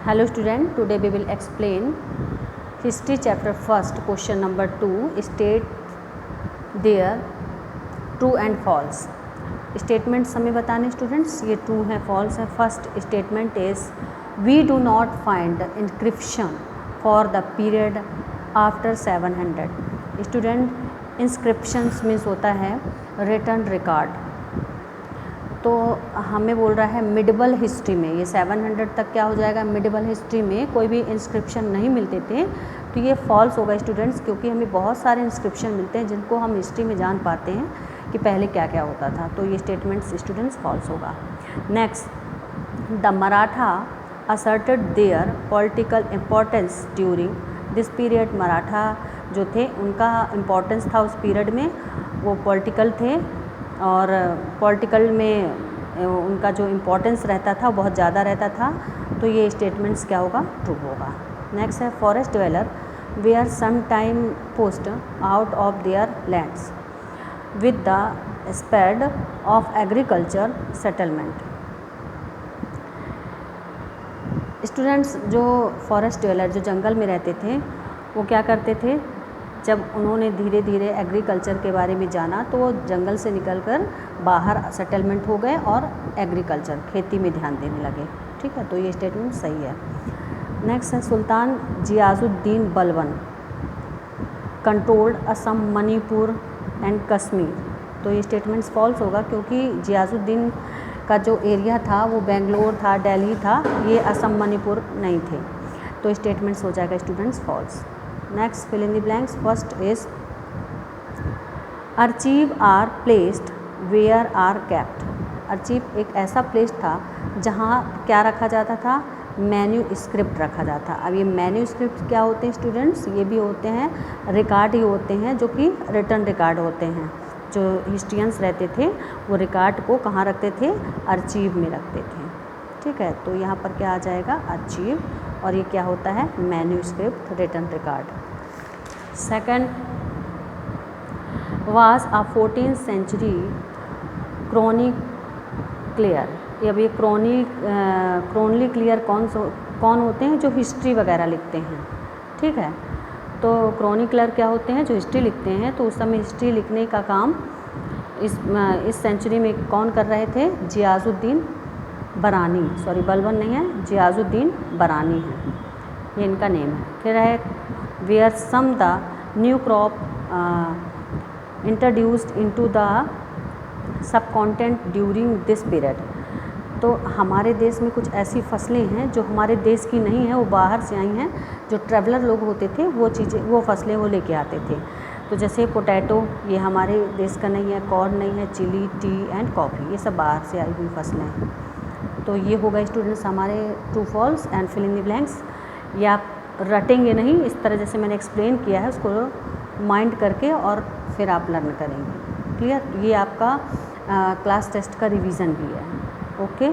Hello student, today we will explain history chapter first question number 2 state their true and false. Statements हमें बताने students, ये true है false है. First statement is we do not find inscription for the period after 700. Student inscriptions means होता है return record. तो हमें बोल रहा है मिडिवल हिस्ट्री में, ये 700 तक क्या हो जाएगा, मिडिवल हिस्ट्री में कोई भी इंस्क्रिप्शन नहीं मिलते थे. तो ये फॉल्स होगा स्टूडेंट्स, क्योंकि हमें बहुत सारे इंस्क्रिप्शन मिलते हैं जिनको हम हिस्ट्री में जान पाते हैं कि पहले क्या क्या होता था. तो ये स्टेटमेंट्स स्टूडेंट्स फॉल्स होगा. Next, the Maratha asserted there political importance during this period. Maratha जो थे उनका इम्पोर्टेंस था उस पीरियड में, वो पॉलिटिकल थे और पॉलिटिकल में उनका जो इम्पोर्टेंस रहता था बहुत ज़्यादा रहता था. तो ये स्टेटमेंट्स क्या होगा, ट्रू होगा. नेक्स्ट है forest dweller were some time pushed out of their lands with the spread of agriculture settlement. Students, जो फॉरेस्ट ड्वेलर जो जंगल में रहते थे वो क्या करते थे, जब उन्होंने धीरे धीरे एग्रीकल्चर के बारे में जाना तो वो जंगल से निकलकर बाहर सेटलमेंट हो गए और एग्रीकल्चर खेती में ध्यान देने लगे. ठीक है, तो ये स्टेटमेंट सही है. नेक्स्ट है सुल्तान जियाजुद्दीन बलबन कंट्रोल्ड असम, मणिपुर एंड कश्मीर. तो ये स्टेटमेंट्स फॉल्स होगा, क्योंकि जियाजुद्दीन का जो एरिया था वो बेंगलोर था, दिल्ली था, ये असम मणिपुर नहीं थे. तो स्टेटमेंट्स हो जाएगा students false. Next, fill in the blanks. First is archive are placed where are kept. Archive एक ऐसा प्लेस था जहाँ क्या रखा जाता था, मैन्यू स्क्रिप्ट रखा जाता. अब ये मैन्यू स्क्रिप्ट क्या होते हैं स्टूडेंट्स, ये भी होते हैं रिकॉर्ड ही होते हैं जो कि रिटर्न रिकॉर्ड होते हैं. जो हिस्ट्रियंस रहते थे वो रिकॉर्ड को कहाँ रखते थे, अर्चीव में रखते थे. ठीक है, तो यहाँ पर क्या आ जाएगा, अर्चीव, और ये क्या होता है, manuscript, written record. Second was a 14th century chronicler. अब ये क्रोनिकलर कौन होते हैं, जो हिस्ट्री वगैरह लिखते हैं. ठीक है, तो क्रोनिकलर क्या होते हैं, जो हिस्ट्री लिखते हैं. तो उस समय हिस्ट्री लिखने का काम इस सेंचुरी में कौन कर रहे थे, जियाजुद्दीन बरानी. सॉरी, बलबन नहीं है, जियाजुद्दीन बरानी है, ये इनका नेम है. फिर है were some the new crop introduced into the subcontinent during this period. तो हमारे देश में कुछ ऐसी फसलें हैं जो हमारे देश की नहीं हैं, वो बाहर से आई हैं. जो ट्रैवलर लोग होते थे वो चीज़ें, वो फसलें वो लेके आते थे. तो जैसे पोटैटो, ये हमारे देश का नहीं है. कॉर्न नहीं है. चिली, टी एंड कॉफ़ी, ये सब बाहर से आई हुई फसलें हैं. तो ये होगा स्टूडेंट्स हमारे true false and fill in the blanks. ये आप रटेंगे नहीं, इस तरह जैसे मैंने एक्सप्लेन किया है उसको माइंड करके और फिर आप लर्न करेंगे. क्लियर, ये आपका क्लास टेस्ट का रिवीजन भी है. ओके.